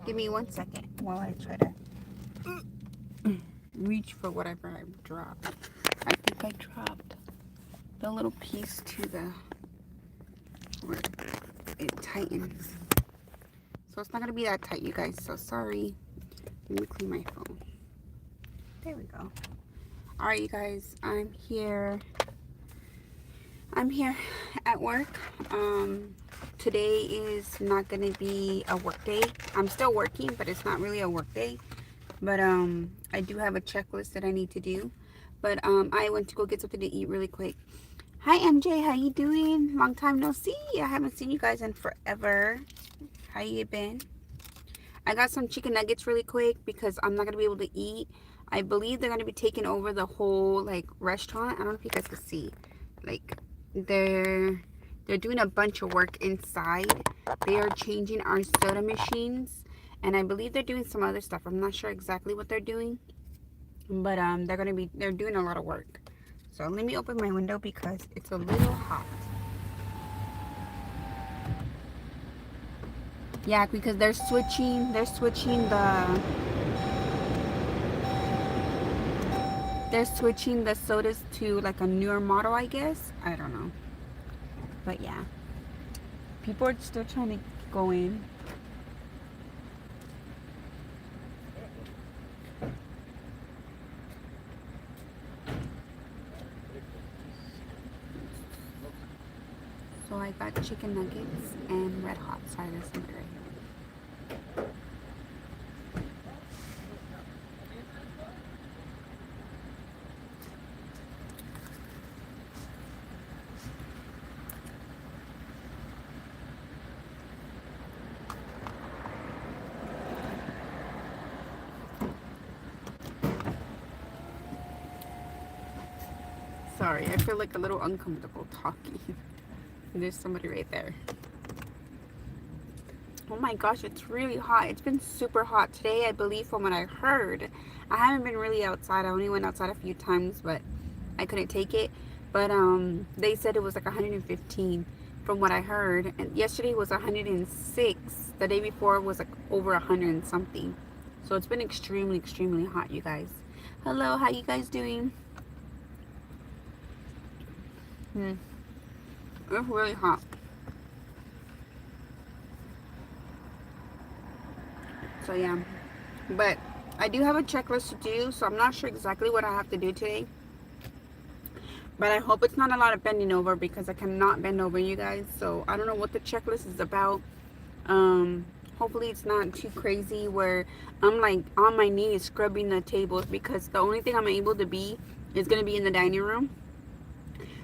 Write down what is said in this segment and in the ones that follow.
Give me 1 second while I try to reach for whatever I dropped. I think I dropped the little piece to the where it tightens. So it's not gonna be that tight, you guys. So sorry. Let me clean my phone. There we go. All right, you guys. I'm here at work. Today is not gonna be a work day. I'm still working, but it's not really a work day. But I do have a checklist that I need to do. But I went to go get something to eat really quick. Hi MJ, how you doing? Long time no see. I haven't seen you guys in forever. How you been? I got some chicken nuggets really quick because I'm not gonna be able to eat. I believe they're gonna be taking over the whole like restaurant. I don't know if you guys can see. Like they're doing a bunch of work inside. They are changing our soda machines, and I believe they're doing some other stuff. I'm not sure exactly what they're doing, but they're doing a lot of work. So let me open my window because it's a little hot. Yeah, because they're switching the sodas to like a newer model, I guess. I don't know. But yeah. People are still trying to go in. So I got chicken nuggets and Red Hot. Sorry, there's somebody right here. Sorry, I feel like a little uncomfortable talking. There's somebody right there. Oh my gosh, it's really hot. It's been super hot today, I believe, from what I heard. I haven't been really outside. I only went outside a few times, but I couldn't take it. But they said it was like 115 from what I heard. And yesterday was 106. The day before was like over 100 and something. So it's been extremely, extremely hot, you guys. Hello, how you guys doing? It's really hot. So yeah, but I do have a checklist to do, so I'm not sure exactly what I have to do today. But I hope it's not a lot of bending over because I cannot bend over, you guys. So I don't know what the checklist is about. Hopefully it's not too crazy where I'm like on my knees scrubbing the tables, because the only thing I'm able to be is going to be in the dining room.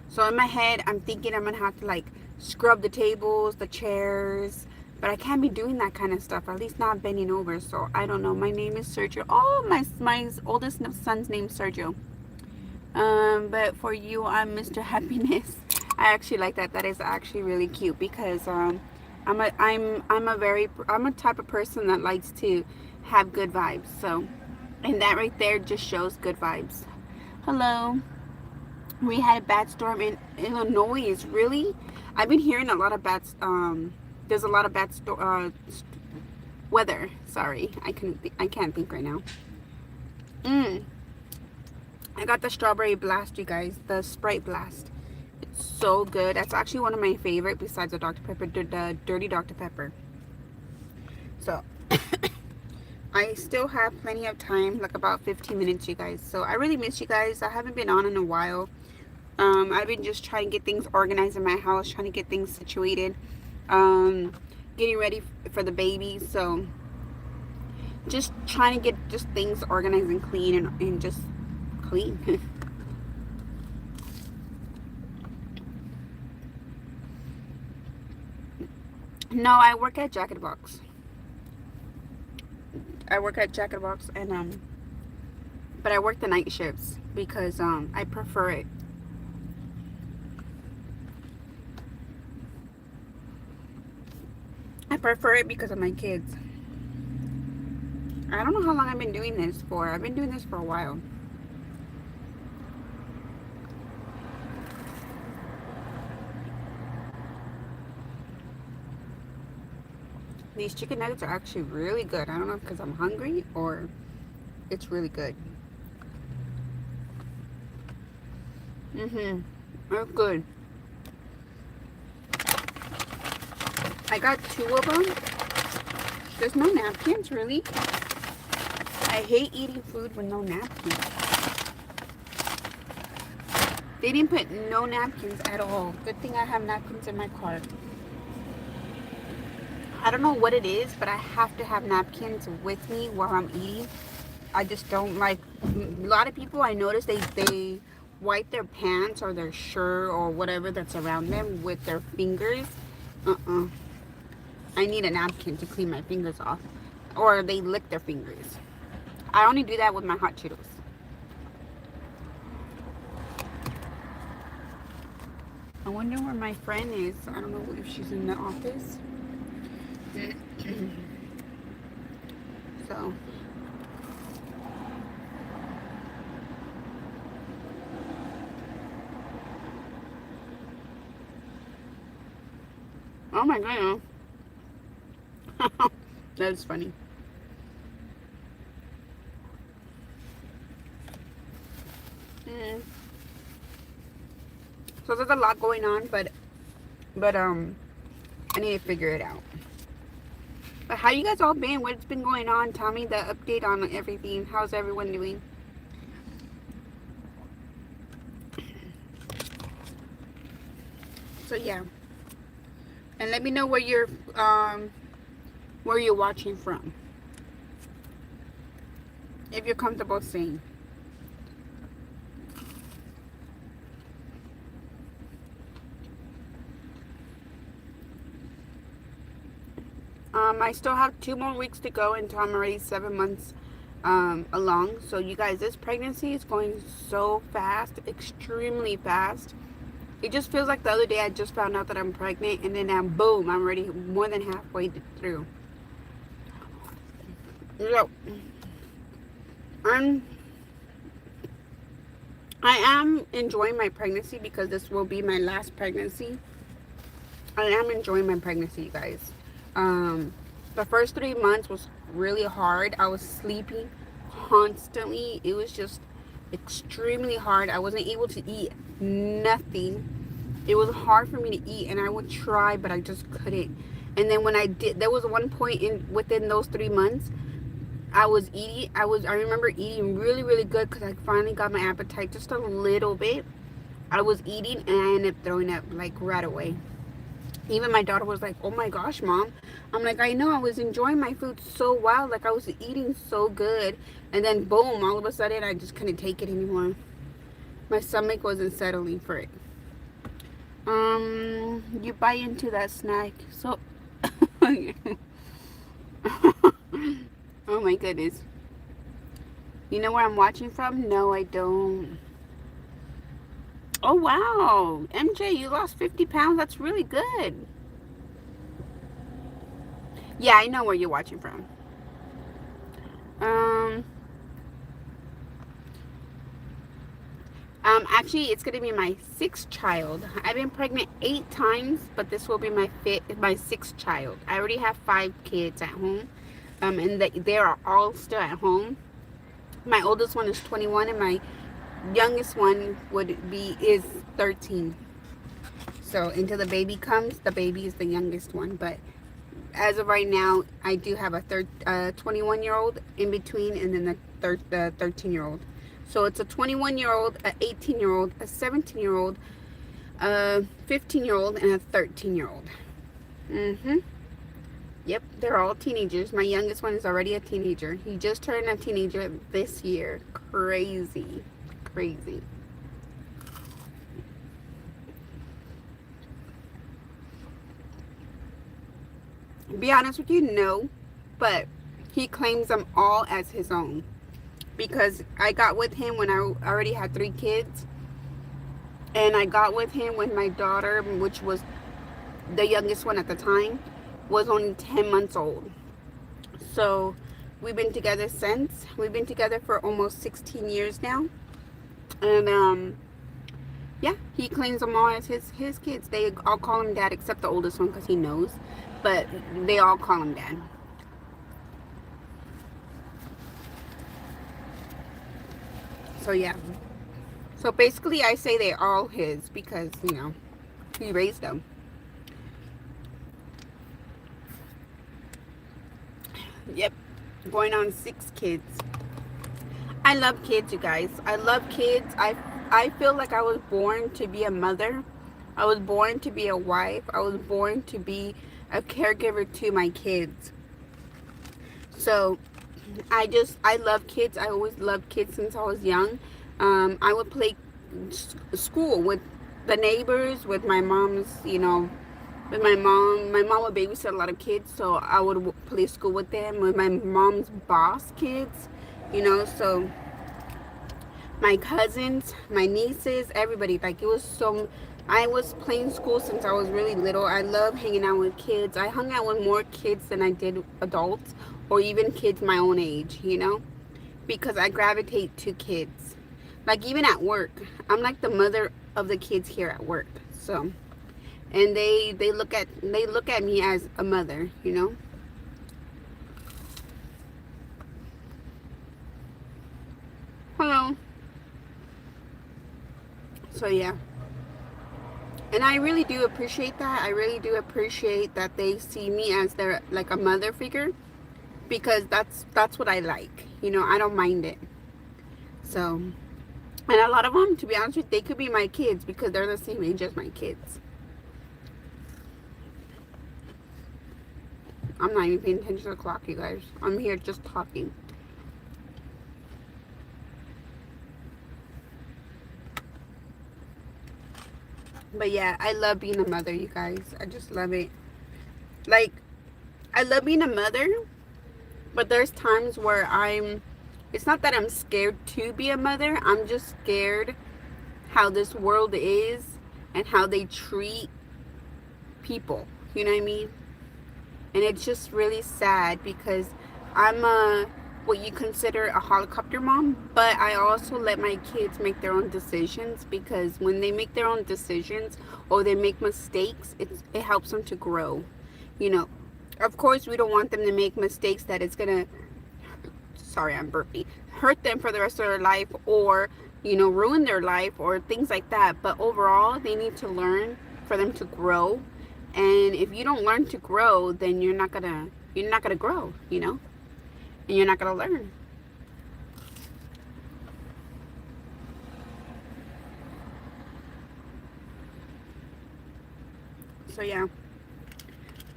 So in my head, I'm thinking I'm going to have to like scrub the tables, the chairs, but I can't be doing that kind of stuff, at least not bending over. So I don't know. My name is Sergio. Oh, my oldest son's name is Sergio. But for you, I'm Mr. Happiness. I actually like that. That is actually really cute because I'm a type of person that likes to have good vibes. So, and that right there just shows good vibes. Hello. We had a bad storm in Illinois. Really? I've been hearing a lot of bad. There's a lot of bad weather. Sorry, I can't think right now. I got the strawberry blast, you guys. The Sprite blast. It's so good. That's actually one of my favorite besides the Dr. Pepper, the dirty Dr. Pepper. So I still have plenty of time, like about 15 minutes, you guys. So I really miss you guys. I haven't been on in a while. I've been just trying to get things organized in my house, trying to get things situated, getting ready for the baby. So just trying to get just things organized and clean and just clean. No, I work at Jack in the Box. I work at Jack in the Box, and but I work the night shifts because I prefer it. I prefer it because of my kids. I don't know how long I've been doing this for. I've been doing this for a while. These chicken nuggets are actually really good. I don't know if because I'm hungry or it's really good. They're good. I got 2 of them. There's no napkins, really. I hate eating food with no napkins. They didn't put no napkins at all. Good thing I have napkins in my car. I don't know what it is, but I have to have napkins with me while I'm eating. I just don't like, a lot of people I notice they wipe their pants or their shirt or whatever that's around them with their fingers. I need a napkin to clean my fingers off. Or they lick their fingers. I only do that with my hot Cheetos. I wonder where my friend is. I don't know if she's in the office. So oh my god. That is funny. So there's a lot going on, but I need to figure it out. But how you guys all been? What's been going on? Tell me the update on everything. How's everyone doing? So yeah. And let me know where you're watching from. If you're comfortable saying. I still have 2 more weeks to go until I'm already 7 months along. So you guys, this pregnancy is going so fast, extremely fast. It just feels like the other day I just found out that I'm pregnant, and then boom, I'm already more than halfway through. So, I am enjoying my pregnancy because this will be my last pregnancy. I am enjoying my pregnancy, you guys. The first 3 months was really hard. I was sleeping constantly. It was just extremely hard. I wasn't able to eat nothing. It was hard for me to eat, and I would try, but I just couldn't. And then when I did, there was one point within those 3 months, I was eating. I remember eating really, really good because I finally got my appetite just a little bit. I was eating, and I ended up throwing up like right away. Even my daughter was like, "Oh my gosh, Mom." I'm like, "I know, I was enjoying my food so well. Like, I was eating so good. And then, boom, all of a sudden, I just couldn't take it anymore. My stomach wasn't settling for it." You buy into that snack. So, oh my goodness. You know where I'm watching from? No, I don't. Oh, wow. MJ, you lost 50 pounds. That's really good. Yeah, I know where you're watching from. Actually, it's going to be my 6th child. I've been pregnant 8 times, but this will be my 6th child. I already have 5 kids at home, and they are all still at home. My oldest one is 21, and my youngest one is 13. So until the baby comes, the baby is the youngest one. But as of right now, I do have a 21-year-old in between, and then the 13-year-old. So it's a 21-year-old, a 18-year-old, a 17-year-old, a 15-year-old, and a 13-year-old. Yep, they're all teenagers. My youngest one is already a teenager. He just turned a teenager this year. Crazy. Crazy. Be honest with you, no. But he claims them all as his own. Because I got with him when I already had 3 kids. And I got with him when my daughter, which was the youngest one at the time, was only 10 months old. So we've been together since. We've been together for almost 16 years now. And Yeah, he claims them all as his kids. They all call him dad except the oldest one because he knows, but they all call him dad. So yeah. So basically, I say they're all his because, you know, he raised them. Yep, going on 6 kids. I love kids, you guys. I love kids. I feel like I was born to be a mother. I was born to be a wife. I was born to be a caregiver to my kids. So I love kids. I always loved kids since I was young. I would play school with the neighbors, with my mom's, you know, with my mom. My mom would babysit a lot of kids, so I would play school with them, with my mom's boss kids, you know. So my cousins, my nieces, everybody, like it was so, I was playing school since I was really little. I love hanging out with kids. I hung out with more kids than I did adults, or even kids my own age, you know, because I gravitate to kids. Like even at work, I'm like the mother of the kids here at work. So, and they look at me as a mother, you know. Hello. So yeah. And I really do appreciate that. I really do appreciate that they see me as their, like, a mother figure, because that's what I like. You know, I don't mind it. So, and a lot of them, to be honest with you, they could be my kids because they're the same age as my kids. I'm not even paying attention to the clock, you guys. I'm here just talking. But yeah, I love being a mother, you guys. I just love it. Like, I love being a mother, but there's times where it's not that I'm scared to be a mother. I'm just scared how this world is and how they treat people. You know what I mean? And it's just really sad because I'm what you consider a helicopter mom, but I also let my kids make their own decisions, because when they make their own decisions or they make mistakes, it helps them to grow. You know, of course we don't want them to make mistakes that it's gonna, sorry, I'm burpy, hurt them for the rest of their life, or, you know, ruin their life or things like that. But overall, they need to learn for them to grow. And if you don't learn to grow, then you're not gonna grow, you know, and you're not gonna learn. So yeah,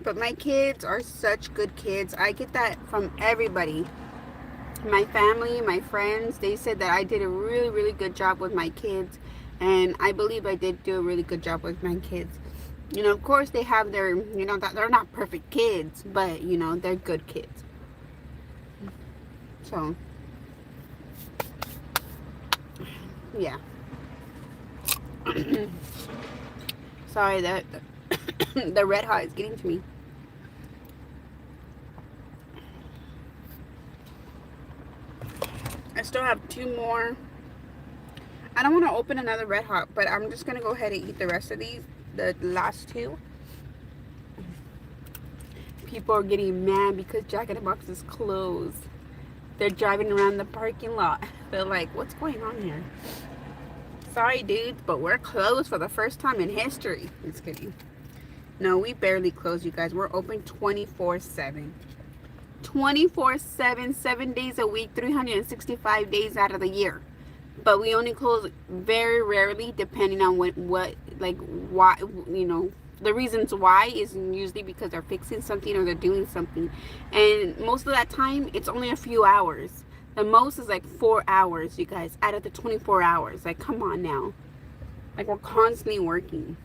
but my kids are such good kids. I get that from everybody. My family, my friends, they said that I did a really, really good job with my kids, and I believe I did do a really good job with my kids. You know, of course they have their, you know, that they're not perfect kids, but, you know, they're good kids. So, yeah. Sorry, that the red hot is getting to me. I still have 2 more. I don't want to open another red hot, but I'm just going to go ahead and eat the rest of these, the last 2. People are getting mad because Jack in the Box is closed. They're driving around the parking lot. They're like, what's going on here? Sorry, dudes, but we're closed for the first time in history. Just kidding. No, we barely close, you guys. We're open 24/7. 24/7, 7 days a week, 365 days out of the year. But we only close very rarely, depending on what like, why, you know, the reasons why is usually because they're fixing something or they're doing something. And most of that time, it's only a few hours. The most is like 4 hours, you guys, out of the 24 hours. Like, come on now. Like, we're constantly working.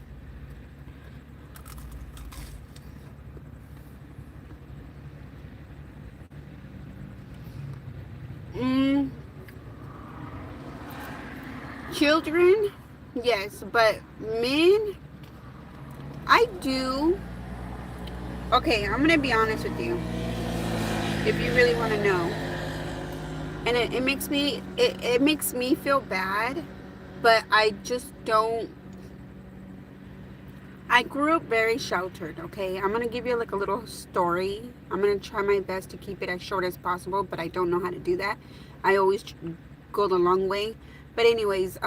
Children, yes, but men, I do. Okay, I'm gonna be honest with you, if you really want to know. And it makes me feel bad but I just don't. I grew up very sheltered, okay? I'm gonna give you like a little story. I'm gonna try my best to keep it as short as possible, but I don't know how to do that. I always go the long way. But anyways,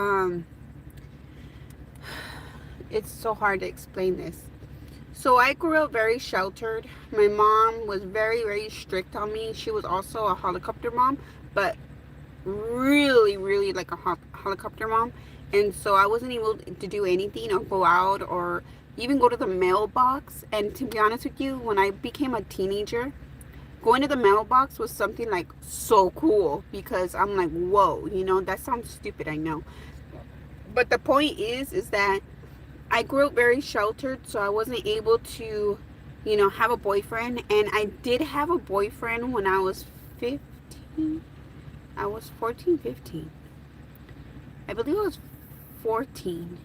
it's so hard to explain this. So I grew up very sheltered. My mom was very, very strict on me. She was also a helicopter mom, but really, really like a helicopter mom. And so I wasn't able to do anything or go out or even go to the mailbox. And to be honest with you, when I became a teenager, going to the mailbox was something like so cool because I'm like, whoa, that sounds stupid, I know. But the point is that I grew up very sheltered, so I wasn't able to, have a boyfriend. And I did have a boyfriend when I was 15. I was 14, 15. I believe I was 14.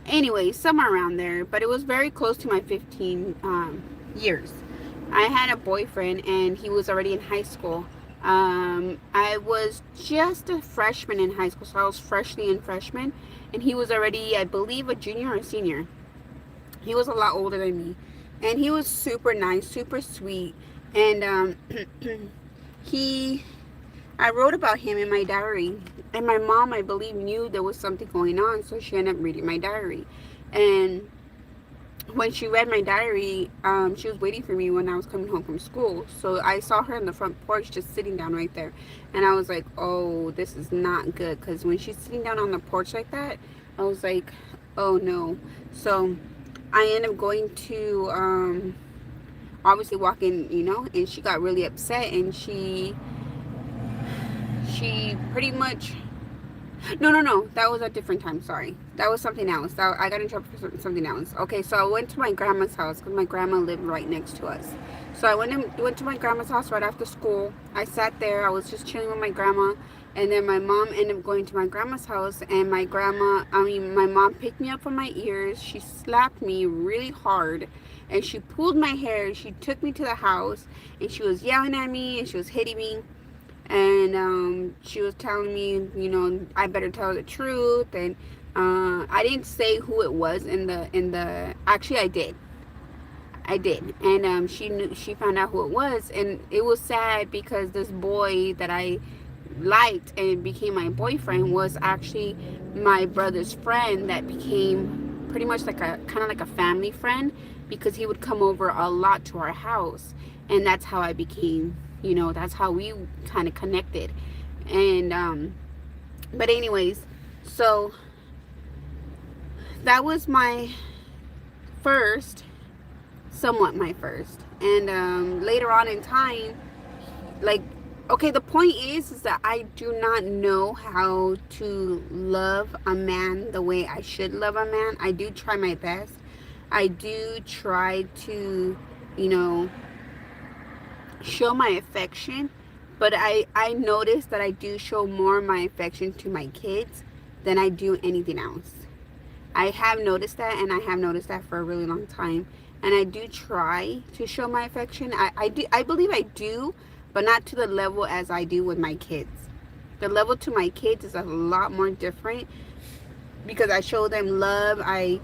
Anyway, somewhere around there. But it was very close to my 15 years. I had a boyfriend, and he was already in high school. I was just a freshman in high school, so I was freshly in freshman. And he was already, I believe, a junior or a senior. He was a lot older than me. And he was super nice, super sweet. And I wrote about him in my diary. And my mom, I believe, knew there was something going on, so she ended up reading my diary. And when she read my diary, she was waiting for me when I was coming home from school. So I saw her in the front porch just sitting down right there. And I was like, oh, this is not good. Because when she's sitting down on the porch like that, I was like, oh no. So I ended up going to, obviously walking, and she got really upset. And she pretty much, no, that was a different time, sorry. That was something else. I got in trouble for something else. Okay, so I went to my grandma's house because my grandma lived right next to us. So I went to my grandma's house right after school. I sat there. I was just chilling with my grandma. And then my mom ended up going to my grandma's house. And my mom picked me up from my ears. She slapped me really hard. And she pulled my hair. She took me to the house. And she was yelling at me. And she was hitting me. And she was telling me, I better tell the truth. And I didn't say who it was actually I did. And she found out who it was. And it was sad because this boy that I liked and became my boyfriend was actually my brother's friend that became pretty much like a kind of like a family friend, because he would come over a lot to our house. And that's how I became, that's how we kind of connected. And but anyways, so that was somewhat my first. And later on in time, like, okay, the point is that I do not know how to love a man the way I should love a man. I do try my best. I do try to, show my affection, but I notice that I do show more my affection to my kids than I do anything else. I have noticed that, and I have noticed that for a really long time. And I do try to show my affection. I believe I do, but not to the level as I do with my kids. The level to my kids is a lot more different because I show them love. I,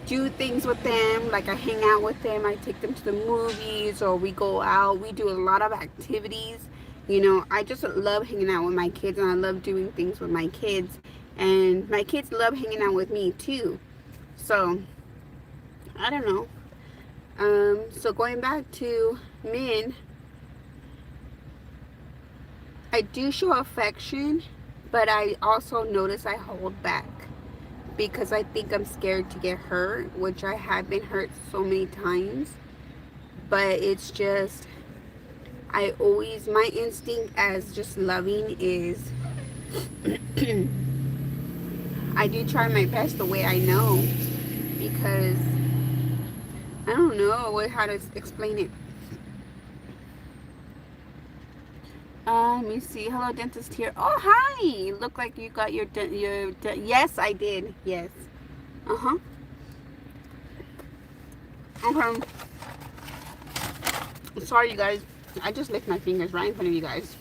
do things with them. Like I hang out with them. I take them to the movies, or we go out. We do a lot of activities. I just love hanging out with my kids, and I love doing things with my kids. And my kids love hanging out with me too. So, I don't know. So going back to men, I do show affection, but I also notice I hold back because I think I'm scared to get hurt, which I have been hurt so many times. But it's just, my instinct as just loving is, I do try my best the way I know, because I don't know how to explain it. Let me see. Hello, dentist here. Oh, hi. Look like you got your yes, I did. Yes. Uh-huh. Okay. Sorry, you guys. I just licked my fingers right in front of you guys.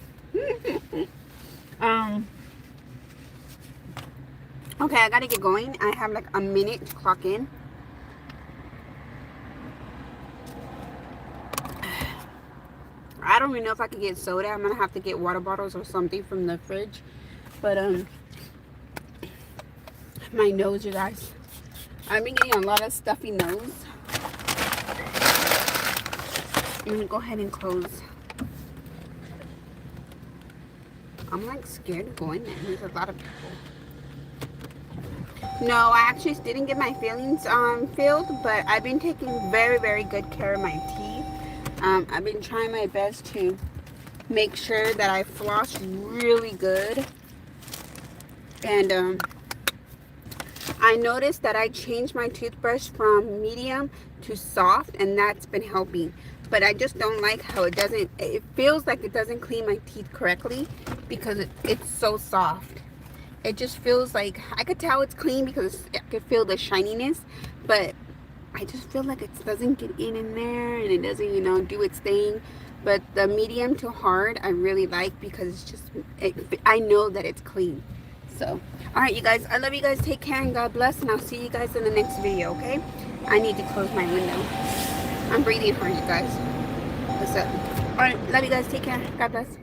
Okay, I gotta get going. I have like a minute to clock in. I don't even know if I could get soda. I'm gonna have to get water bottles or something from the fridge. But my nose, you guys. I've been getting a lot of stuffy nose. I'm gonna go ahead and close. I'm like scared to go in there. There's a lot of people. No, I actually didn't get my feelings filled, but I've been taking very, very good care of my teeth. I've been trying my best to make sure that I floss really good. And I noticed that I changed my toothbrush from medium to soft, and that's been helping. But I just don't like how it feels like it doesn't clean my teeth correctly because it's so soft. It just feels like, I could tell it's clean because I could feel the shininess, but I just feel like it doesn't get in there, and it doesn't, you know, do its thing. But the medium to hard, I really like because it's just, I know that it's clean. So, alright you guys, I love you guys. Take care and God bless, and I'll see you guys in the next video, okay? I need to close my window. I'm breathing hard, you guys. What's up? Alright, love you guys. Take care. God bless.